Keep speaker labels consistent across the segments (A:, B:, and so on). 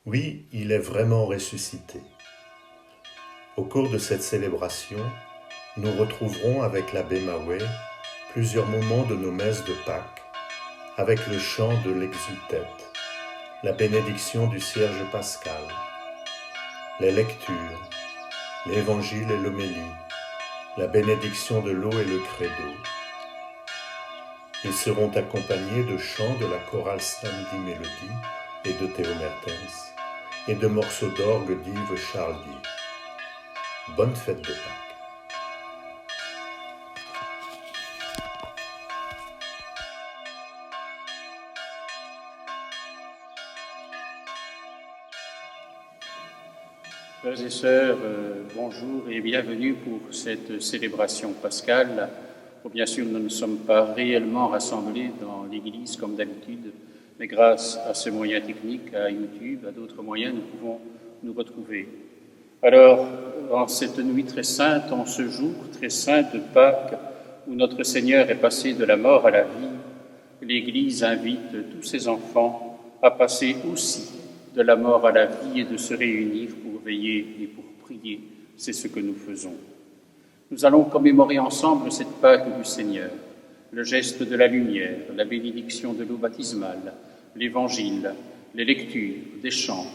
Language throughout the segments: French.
A: Oui, il est vraiment ressuscité. Au cours de cette célébration, nous retrouverons avec l'abbé Mahouet plusieurs moments de nos messes de Pâques, avec le chant de l'exultète, la bénédiction du cierge pascal, les lectures, l'évangile et l'homélie, la bénédiction de l'eau et le credo. Ils seront accompagnés de chants de la chorale Samedi Mélodie et de Théo Mertens, et de morceaux d'orgue d'Yves Charlier. Bonne fête de Pâques.
B: Frères et sœurs, bonjour et bienvenue pour cette célébration pascale. Bien sûr, nous ne sommes pas réellement rassemblés dans l'Église comme d'habitude, mais grâce à ce moyen technique, à YouTube, à d'autres moyens, nous pouvons nous retrouver. Alors, en cette nuit très sainte, en ce jour très saint de Pâques, où notre Seigneur est passé de la mort à la vie, l'Église invite tous ses enfants à passer aussi de la mort à la vie et de se réunir pour veiller et pour prier. C'est ce que nous faisons. Nous allons commémorer ensemble cette Pâque du Seigneur, le geste de la lumière, la bénédiction de l'eau baptismale, l'Évangile, les lectures, des chants,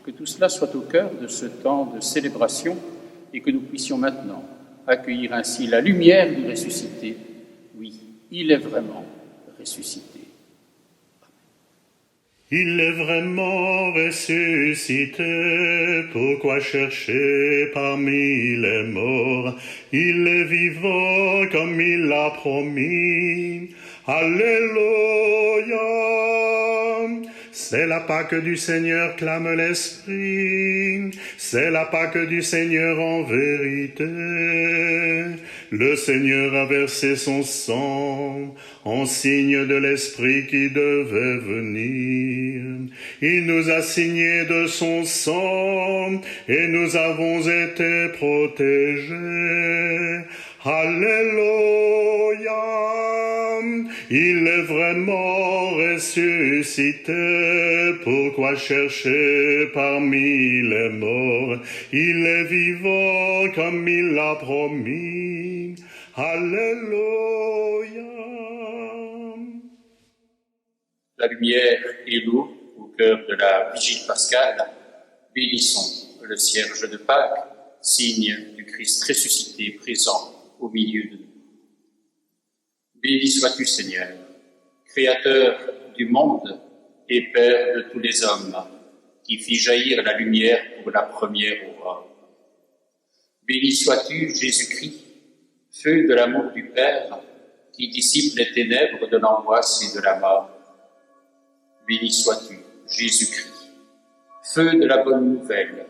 B: que tout cela soit au cœur de ce temps de célébration et que nous puissions maintenant accueillir ainsi la lumière du ressuscité. Oui, il est vraiment ressuscité.
C: Il est vraiment ressuscité, pourquoi chercher parmi les morts? Il est vivant comme il l'a promis. Alléluia! C'est la Pâque du Seigneur, clame l'Esprit. C'est la Pâque du Seigneur en vérité. Le Seigneur a versé son sang en signe de l'Esprit qui devait venir. Il nous a signé de son sang et nous avons été protégés. Alléluia! Il est vraiment ressuscité, pourquoi chercher parmi les morts? Il est vivant comme il l'a promis. Alléluia!
B: La lumière et l'eau au cœur de la vigile pascale, bénissons le cierge de Pâques, signe du Christ ressuscité présent au milieu de nous. Béni sois-tu, Seigneur, Créateur du monde et Père de tous les hommes, qui fit jaillir la lumière pour la première aurore. Béni sois-tu, Jésus-Christ, feu de l'amour du Père, qui dissipe les ténèbres de l'angoisse et de la mort. Béni sois-tu, Jésus-Christ, feu de la bonne nouvelle,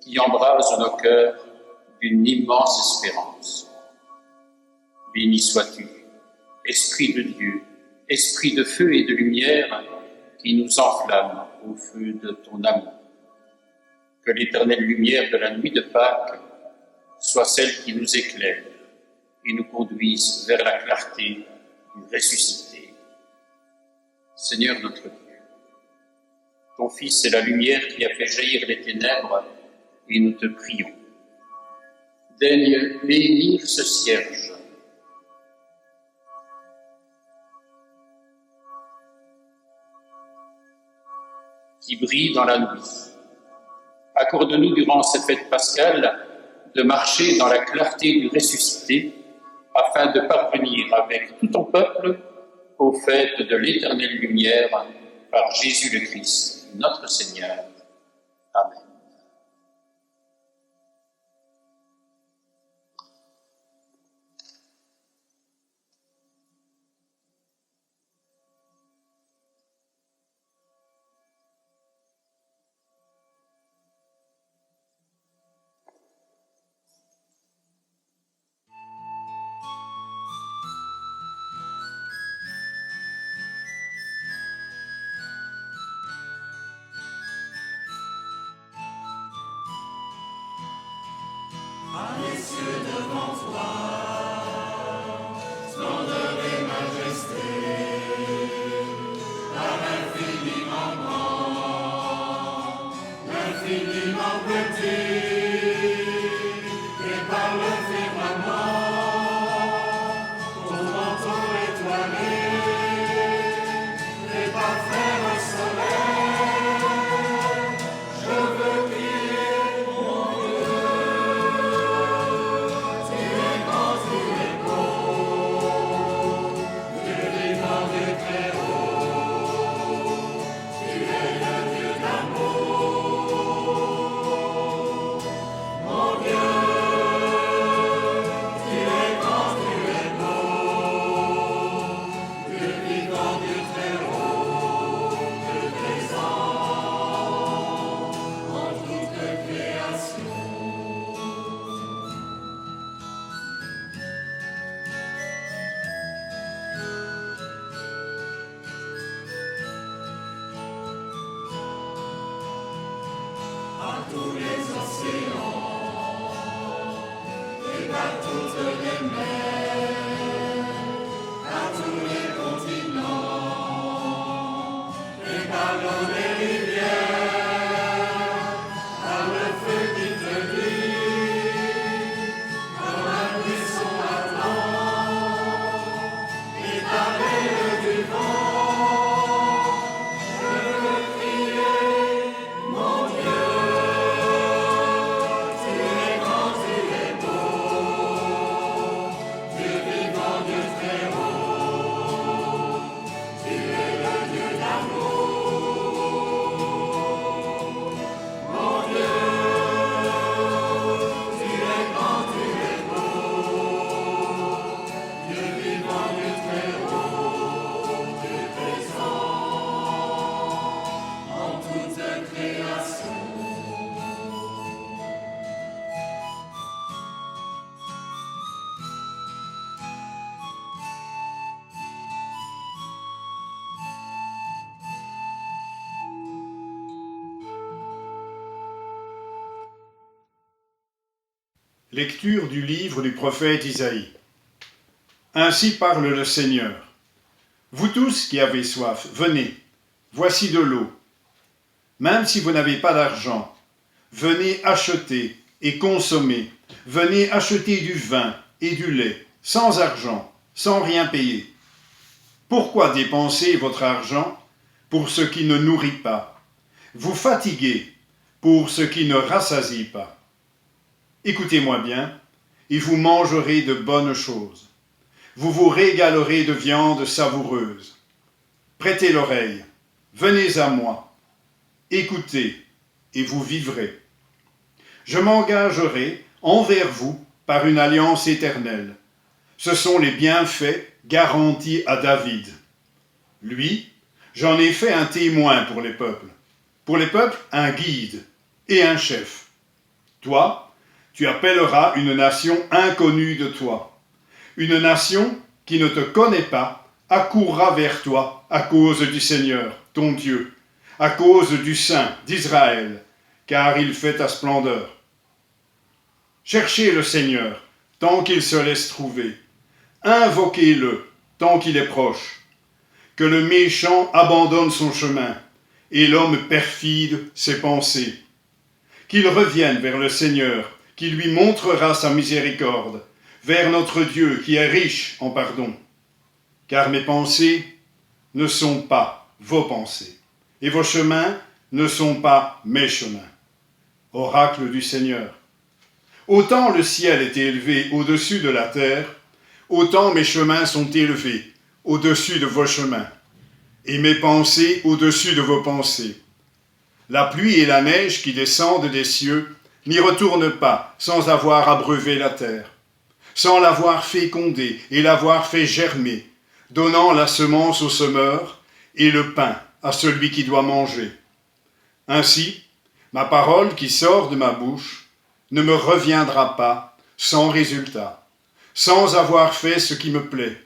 B: qui embrase nos cœurs d'une immense espérance. Béni sois-tu, Esprit de Dieu, Esprit de feu et de lumière, qui nous enflamme au feu de ton amour. Que l'éternelle lumière de la nuit de Pâques soit celle qui nous éclaire et nous conduise vers la clarté du ressuscité. Seigneur notre Dieu, ton Fils est la lumière qui a fait jaillir les ténèbres, et nous te prions. Daigne bénir ce cierge, qui brille dans la nuit. Accorde-nous durant cette fête pascale de marcher dans la clarté du ressuscité, afin de parvenir avec tout ton peuple aux fêtes de l'éternelle lumière par Jésus le Christ, notre Seigneur. Amen.
D: Lecture du livre du prophète Isaïe. Ainsi parle le Seigneur. Vous tous qui avez soif, venez, voici de l'eau. Même si vous n'avez pas d'argent, venez acheter et consommer. Venez acheter du vin et du lait, sans argent, sans rien payer. Pourquoi dépenser votre argent pour ce qui ne nourrit pas, vous fatiguez pour ce qui ne rassasie pas? Écoutez-moi bien, et vous mangerez de bonnes choses. Vous vous régalerez de viande savoureuse. Prêtez l'oreille, venez à moi. Écoutez, et vous vivrez. Je m'engagerai envers vous par une alliance éternelle. Ce sont les bienfaits garantis à David. Lui, j'en ai fait un témoin pour les peuples. Pour les peuples, un guide et un chef. Toi, tu appelleras une nation inconnue de toi. Une nation qui ne te connaît pas accourra vers toi à cause du Seigneur, ton Dieu, à cause du Saint d'Israël, car il fait ta splendeur. Cherchez le Seigneur tant qu'il se laisse trouver. Invoquez-le tant qu'il est proche. Que le méchant abandonne son chemin et l'homme perfide ses pensées. Qu'il revienne vers le Seigneur, qui lui montrera sa miséricorde, vers notre Dieu qui est riche en pardon. Car mes pensées ne sont pas vos pensées, et vos chemins ne sont pas mes chemins. Oracle du Seigneur. Autant le ciel est élevé au-dessus de la terre, autant mes chemins sont élevés au-dessus de vos chemins, et mes pensées au-dessus de vos pensées. La pluie et la neige qui descendent des cieux n'y retournent pas sans avoir abreuvé la terre, sans l'avoir fécondée et l'avoir fait germer, donnant la semence au semeur et le pain à celui qui doit manger. Ainsi, ma parole qui sort de ma bouche ne me reviendra pas sans résultat, sans avoir fait ce qui me plaît,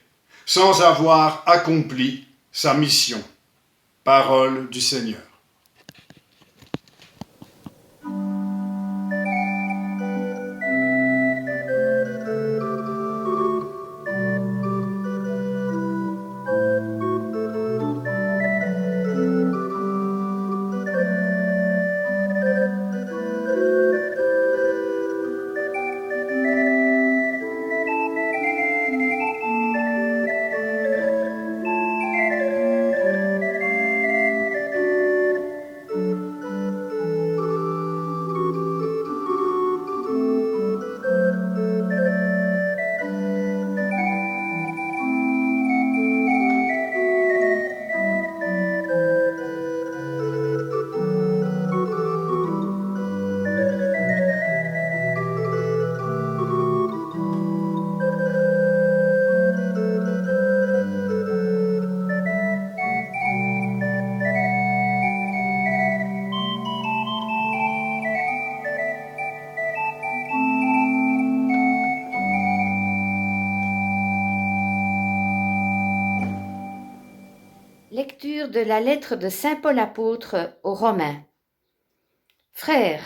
D: sans avoir accompli sa mission. Parole du Seigneur.
E: de la lettre de saint Paul apôtre aux Romains. Frères,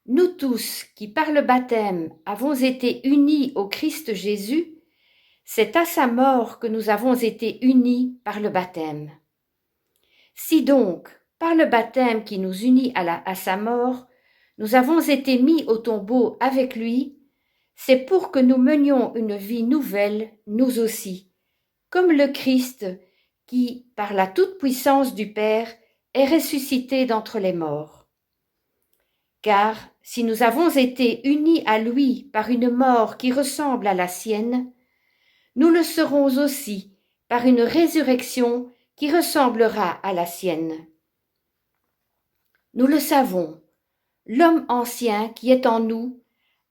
E: nous tous qui par le baptême avons été unis au Christ Jésus, c'est à sa mort que nous avons été unis par le baptême. Si donc, par le baptême qui nous unit à sa mort, nous avons été mis au tombeau avec lui, c'est pour que nous menions une vie nouvelle, nous aussi, comme le Christ qui, par la toute-puissance du Père, est ressuscité d'entre les morts. Car si nous avons été unis à lui par une mort qui ressemble à la sienne, nous le serons aussi par une résurrection qui ressemblera à la sienne. Nous le savons, l'homme ancien qui est en nous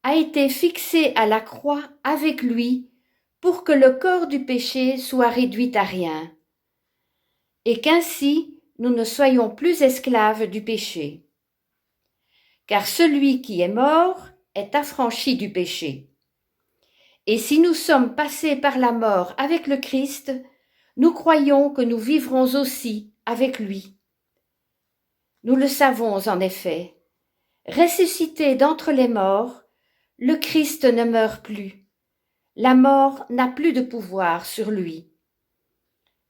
E: a été fixé à la croix avec lui pour que le corps du péché soit réduit à rien, et qu'ainsi nous ne soyons plus esclaves du péché. Car celui qui est mort est affranchi du péché. Et si nous sommes passés par la mort avec le Christ, nous croyons que nous vivrons aussi avec lui. Nous le savons en effet, ressuscité d'entre les morts, le Christ ne meurt plus. La mort n'a plus de pouvoir sur lui.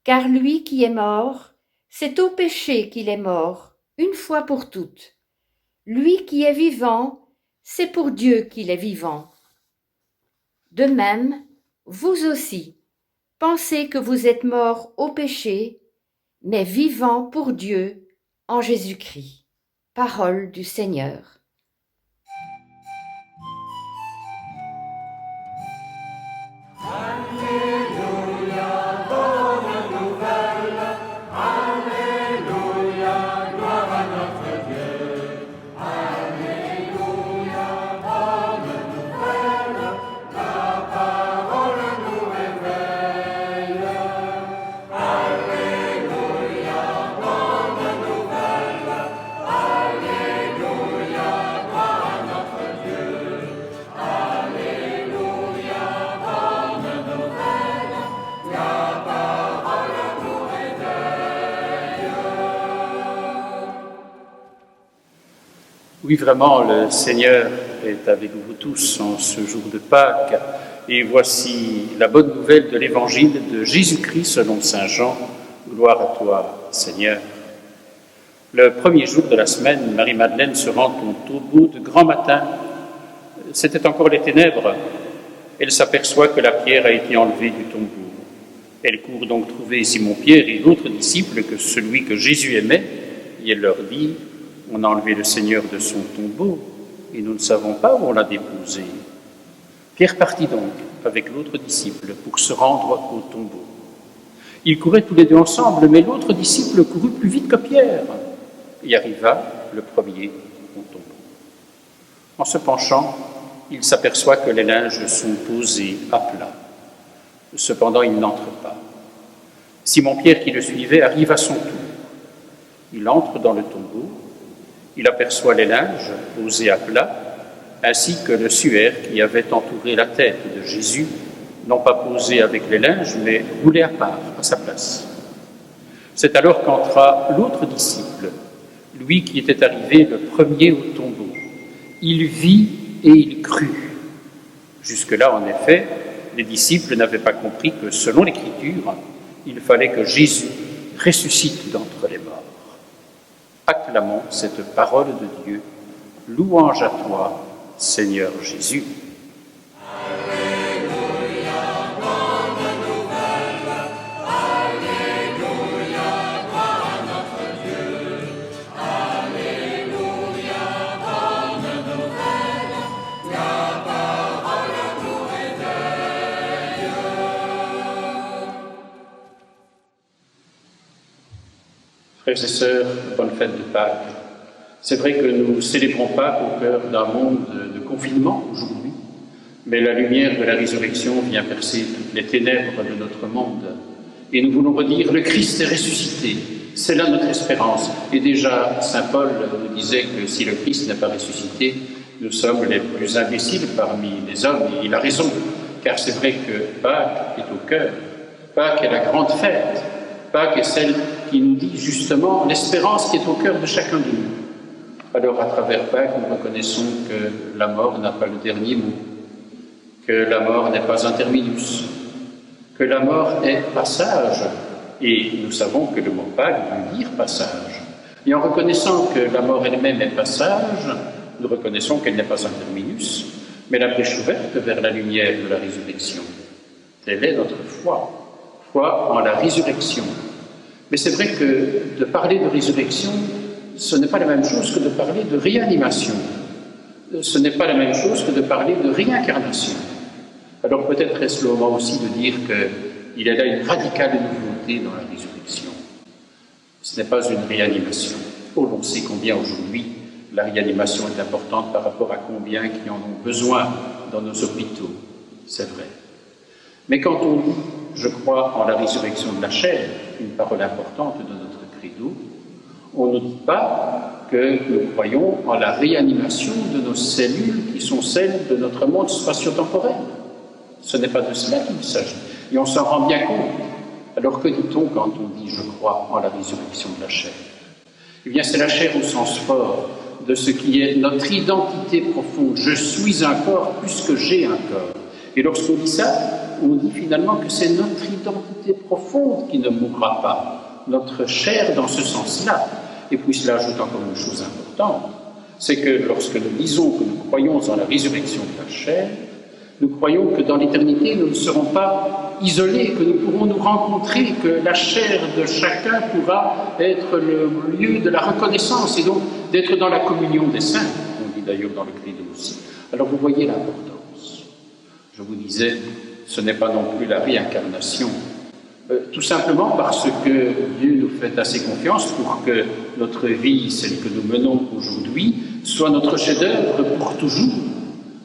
E: Car lui qui est mort, c'est au péché qu'il est mort, une fois pour toutes. Lui qui est vivant, c'est pour Dieu qu'il est vivant. De même, vous aussi, pensez que vous êtes morts au péché, mais vivants pour Dieu en Jésus-Christ. Parole du Seigneur.
B: Oui, vraiment, le Seigneur est avec vous tous en ce jour de Pâques. Et voici la bonne nouvelle de l'Évangile de Jésus-Christ selon saint Jean. Gloire à toi, Seigneur. Le premier jour de la semaine, Marie-Madeleine se rend au tombeau de grand matin. C'était encore les ténèbres. Elle s'aperçoit que la pierre a été enlevée du tombeau. Elle court donc trouver Simon-Pierre et l'autre disciple, que celui que Jésus aimait, et elle leur dit: on a enlevé le Seigneur de son tombeau et nous ne savons pas où on l'a déposé. Pierre partit donc avec l'autre disciple pour se rendre au tombeau. Ils couraient tous les deux ensemble, mais l'autre disciple courut plus vite que Pierre et arriva le premier au tombeau. En se penchant, il s'aperçoit que les linges sont posés à plat. Cependant, il n'entre pas. Simon-Pierre, qui le suivait, arrive à son tour. Il entre dans le tombeau. Il aperçoit les linges posés à plat, ainsi que le suaire qui avait entouré la tête de Jésus, non pas posé avec les linges, mais roulé à part, à sa place. C'est alors qu'entra l'autre disciple, lui qui était arrivé le premier au tombeau. Il vit et il crut. Jusque-là, en effet, les disciples n'avaient pas compris que, selon l'Écriture, il fallait que Jésus ressuscite d'entre les morts. Acclamons cette parole de Dieu. Louange à toi, Seigneur Jésus.
F: Alléluia, bonne nouvelle. Alléluia, gloire à notre Dieu. Alléluia, bonne nouvelle. La parole nous réveille.
B: Frères et sœurs, bonne fête de Pâques. C'est vrai que nous célébrons Pâques au cœur d'un monde de confinement aujourd'hui, mais la lumière de la résurrection vient percer toutes les ténèbres de notre monde. Et nous voulons redire, le Christ est ressuscité. C'est là notre espérance. Et déjà, saint Paul nous disait que si le Christ n'est pas ressuscité, nous sommes les plus imbéciles parmi les hommes. Et il a raison, car c'est vrai que Pâques est au cœur. Pâques est la grande fête. Pâques est celle qui nous dit justement l'espérance qui est au cœur de chacun de nous. Alors à travers Pâques, nous reconnaissons que la mort n'a pas le dernier mot, que la mort n'est pas un terminus, que la mort est passage, et nous savons que le mot Pâques veut dire passage. Et en reconnaissant que la mort elle-même est passage, nous reconnaissons qu'elle n'est pas un terminus, mais la brèche ouverte vers la lumière de la résurrection. Telle est notre foi en la résurrection. Mais c'est vrai que de parler de résurrection, ce n'est pas la même chose que de parler de réanimation. Ce n'est pas la même chose que de parler de réincarnation. Alors peut-être est-ce le moment aussi de dire qu'il y a là une radicale nouveauté dans la résurrection. Ce n'est pas une réanimation. Oh, l'on sait combien aujourd'hui la réanimation est importante par rapport à combien qui en ont besoin dans nos hôpitaux. C'est vrai. Mais quand on dit « je crois en la résurrection de la chair », une parole importante de notre credo, on ne dit pas que nous croyons en la réanimation de nos cellules qui sont celles de notre monde spatio-temporel. Ce n'est pas de cela qu'il s'agit. Et on s'en rend bien compte. Alors que dit-on quand on dit « je crois en la résurrection de la chair » Eh bien, c'est la chair au sens fort de ce qui est notre identité profonde. Je suis un corps puisque j'ai un corps. Et lorsqu'on dit ça, on dit finalement que c'est notre identité profonde qui ne mourra pas, notre chair dans ce sens-là. Et puis cela ajoute encore une chose importante, c'est que lorsque nous disons que nous croyons en la résurrection de la chair, nous croyons que dans l'éternité, nous ne serons pas isolés, que nous pourrons nous rencontrer, que la chair de chacun pourra être le lieu de la reconnaissance et donc d'être dans la communion des saints, on dit d'ailleurs dans le credo aussi. Alors vous voyez l'importance. Je vous disais, ce n'est pas non plus la réincarnation, tout simplement parce que Dieu nous fait assez confiance pour que notre vie, celle que nous menons aujourd'hui, soit notre chef-d'œuvre pour toujours.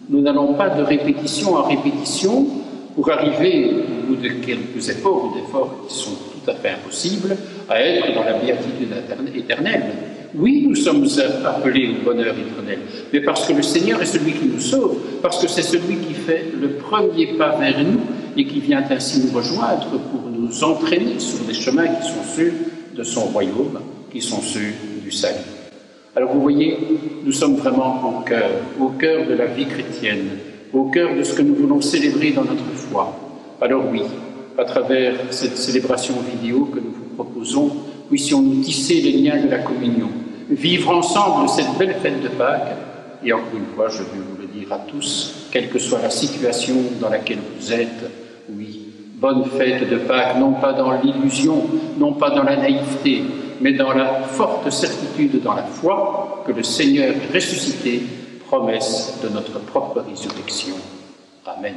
B: Nous n'allons pas de répétition en répétition pour arriver, au bout de quelques efforts ou d'efforts qui sont tout à fait impossibles, à être dans la béatitude éternelle. Oui, nous sommes appelés au bonheur éternel, mais parce que le Seigneur est celui qui nous sauve, parce que c'est celui qui fait le premier pas vers nous et qui vient ainsi nous rejoindre pour nous entraîner sur des chemins qui sont ceux de son royaume, qui sont ceux du salut. Alors vous voyez, nous sommes vraiment au cœur de la vie chrétienne, au cœur de ce que nous voulons célébrer dans notre foi. Alors oui, à travers cette célébration vidéo que nous vous proposons, puissions-nous tisser les liens de la communion, vivre ensemble cette belle fête de Pâques, et encore une fois, je veux vous le dire à tous, quelle que soit la situation dans laquelle vous êtes, oui, bonne fête de Pâques, non pas dans l'illusion, non pas dans la naïveté, mais dans la forte certitude dans la foi que le Seigneur est ressuscité, promesse de notre propre résurrection. Amen.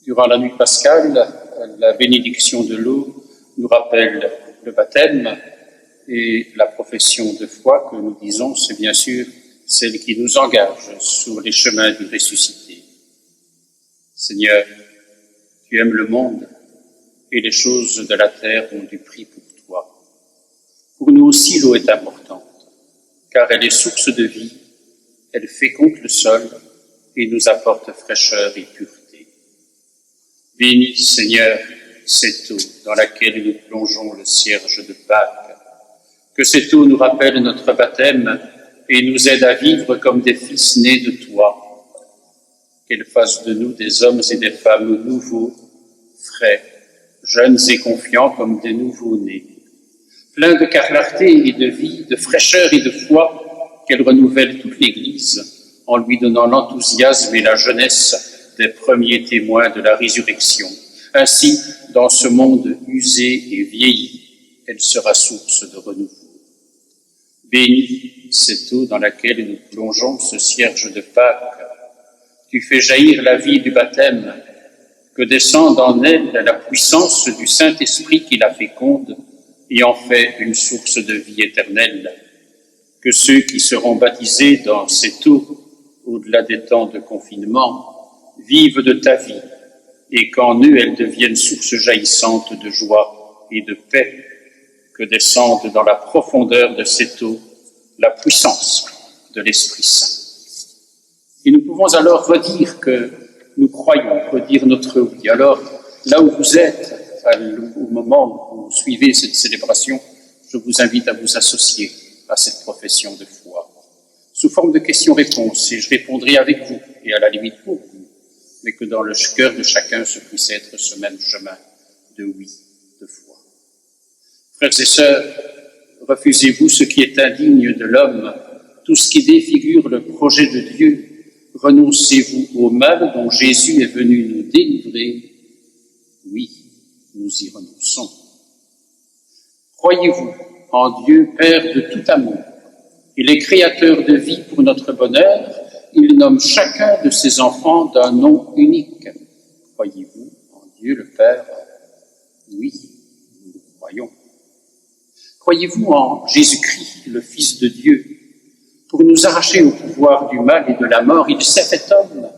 B: Durant la nuit pascale, la bénédiction de l'eau nous rappelle le baptême et la profession de foi que nous disons, c'est bien sûr celle qui nous engage sur les chemins du ressuscité. Seigneur, tu aimes le monde et les choses de la terre ont du prix pour toi. Pour nous aussi, l'eau est importante, car elle est source de vie, elle féconde le sol et nous apporte fraîcheur et pureté. Bénis, Seigneur, cette eau dans laquelle nous plongeons le cierge de Pâques. Que cette eau nous rappelle notre baptême et nous aide à vivre comme des fils nés de toi. Qu'elle fasse de nous des hommes et des femmes nouveaux, frais, jeunes et confiants comme des nouveaux-nés. Pleins de clarté et de vie, de fraîcheur et de foi, qu'elle renouvelle toute l'Église en lui donnant l'enthousiasme et la jeunesse des premiers témoins de la résurrection. Ainsi, dans ce monde usé et vieilli, elle sera source de renouveau. Bénis cette eau dans laquelle nous plongeons ce cierge de Pâques. Tu fais jaillir la vie du baptême, que descende en elle la puissance du Saint-Esprit qui la féconde et en fait une source de vie éternelle. Que ceux qui seront baptisés dans cette eau, au-delà des temps de confinement, vivent de ta vie et qu'en eux elle devienne source jaillissante de joie et de paix, que descende dans la profondeur de cette eau la puissance de l'Esprit Saint. Et nous pouvons alors redire que nous croyons, redire notre oui. Alors, là où vous êtes, au moment où vous suivez cette célébration, je vous invite à vous associer à cette profession de foi, sous forme de questions-réponses, et je répondrai avec vous, et à la limite pour vous, mais que dans le cœur de chacun ce puisse être ce même chemin de oui, de foi. Frères et sœurs, refusez-vous ce qui est indigne de l'homme, tout ce qui défigure le projet de Dieu. Renoncez-vous au mal dont Jésus est venu nous délivrer. Oui, nous y renonçons. Croyez-vous en Dieu, Père de tout amour, il est créateur de vie pour notre bonheur, il nomme chacun de ses enfants d'un nom unique. Croyez-vous en Dieu le Père? Oui, nous le croyons. Croyez-vous en Jésus-Christ, le Fils de Dieu? Pour nous arracher au pouvoir du mal et de la mort, il s'est fait homme.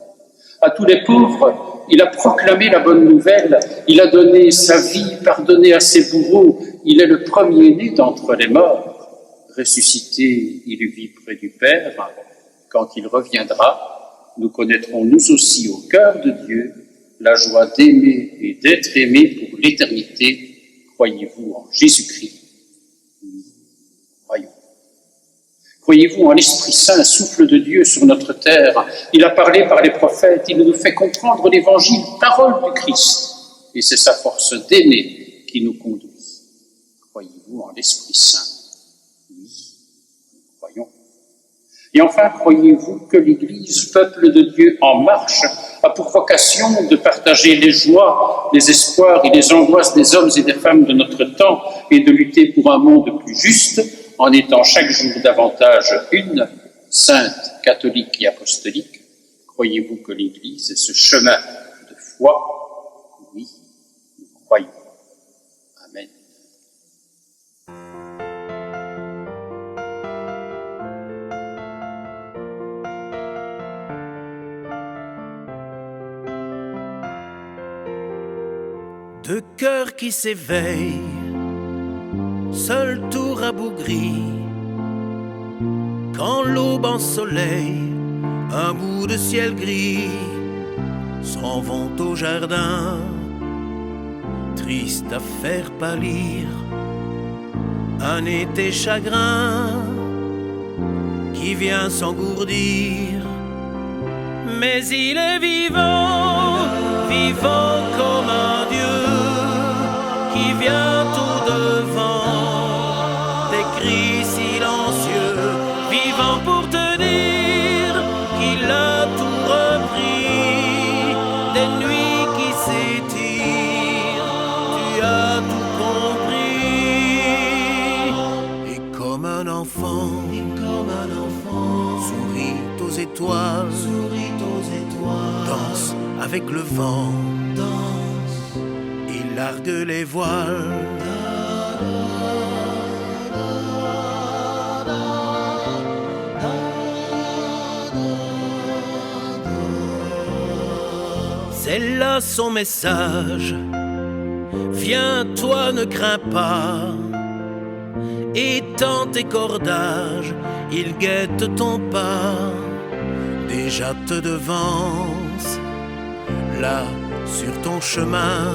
B: À tous les pauvres, il a proclamé la bonne nouvelle, il a donné sa vie, pardonné à ses bourreaux, il est le premier-né d'entre les morts. Ressuscité, il vit près du Père. Quand il reviendra, nous connaîtrons nous aussi au cœur de Dieu la joie d'aimer et d'être aimé pour l'éternité. Croyez-vous en Jésus-Christ? Oui, croyons. Croyez-vous en l'Esprit Saint, souffle de Dieu sur notre terre? Il a parlé par les prophètes, il nous fait comprendre l'Évangile, parole du Christ, et c'est sa force d'aimer qui nous conduit. Croyez-vous en l'Esprit Saint? Oui, croyons. Et enfin, croyez-vous que l'Église, peuple de Dieu en marche, a pour vocation de partager les joies, les espoirs et les angoisses des hommes et des femmes de notre temps et de lutter pour un monde plus juste, en étant chaque jour davantage une, sainte, catholique et apostolique? Croyez-vous que l'Église est ce chemin de foi? Oui, nous croyons. Amen.
G: Deux cœurs qui s'éveillent, seul tout rabougri, quand l'aube ensoleille un bout de ciel gris, s'en vont au jardin, triste à faire pâlir un été chagrin qui vient s'engourdir. Mais il est vivant, vivant comme un Dieu qui vient tout devant des cris silencieux, vivant pour te dire qu'il a tout repris, des nuits qui s'étirent, tu as tout compris. Et comme un enfant, sourit aux étoiles, danse avec le vent, il largue les voiles. C'est là son message. Viens, toi, ne crains pas. Étends tes cordages, il guette ton pas. Déjà te devance, là, sur ton chemin,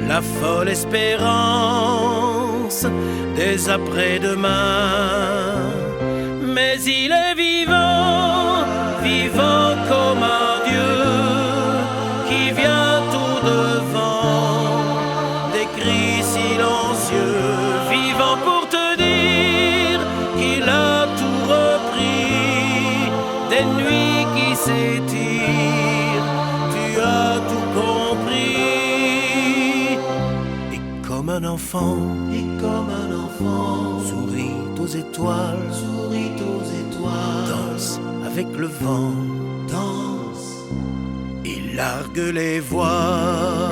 G: la folle espérance des après-demain. Mais il est vivant, vivant comme un Dieu qui vient tout devant des cris silencieux, vivant pour te dire qu'il a tout repris, des nuits qui s'étirent, tu as tout compris. Et comme un enfant, sourit aux étoiles, danse avec le vent, il largue les voiles.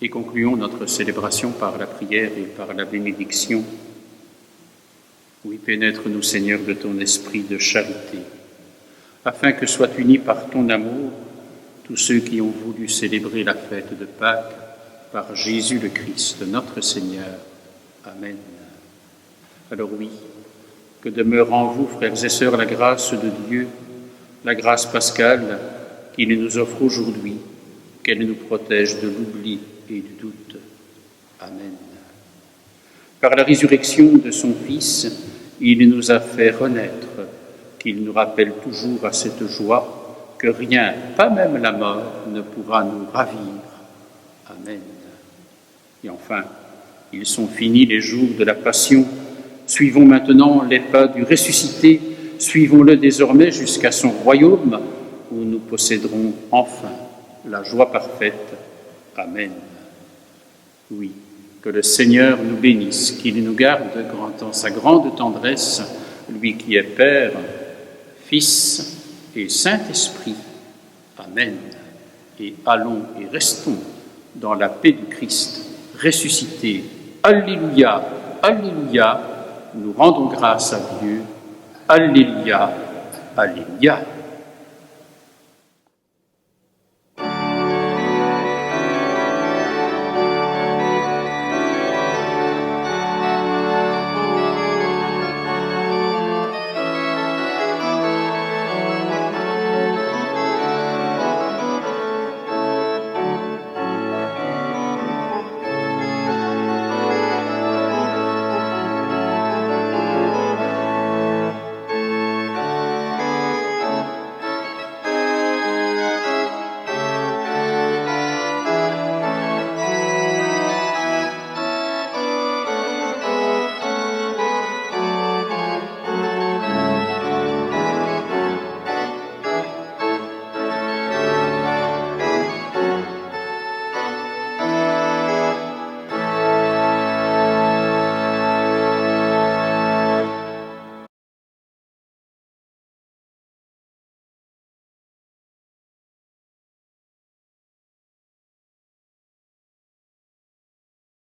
B: Et concluons notre célébration par la prière et par la bénédiction. Oui, pénètre-nous, Seigneur, de ton esprit de charité, afin que soient unis par ton amour tous ceux qui ont voulu célébrer la fête de Pâques par Jésus le Christ, notre Seigneur. Amen. Alors oui, que demeure en vous, frères et sœurs, la grâce de Dieu, la grâce pascale qu'il nous offre aujourd'hui, qu'elle nous protège de l'oubli et du doute. Amen. Par la résurrection de son Fils, il nous a fait renaître, qu'il nous rappelle toujours à cette joie que rien, pas même la mort, ne pourra nous ravir. Amen. Et enfin, ils sont finis les jours de la Passion. Suivons maintenant les pas du ressuscité, suivons-le désormais jusqu'à son royaume, où nous posséderons enfin la joie parfaite. Amen. Oui, que le Seigneur nous bénisse, qu'il nous garde dans sa grande tendresse, lui qui est Père, Fils et Saint-Esprit. Amen. Et allons et restons dans la paix du Christ ressuscité. Alléluia, Alléluia, nous rendons grâce à Dieu. Alléluia, Alléluia.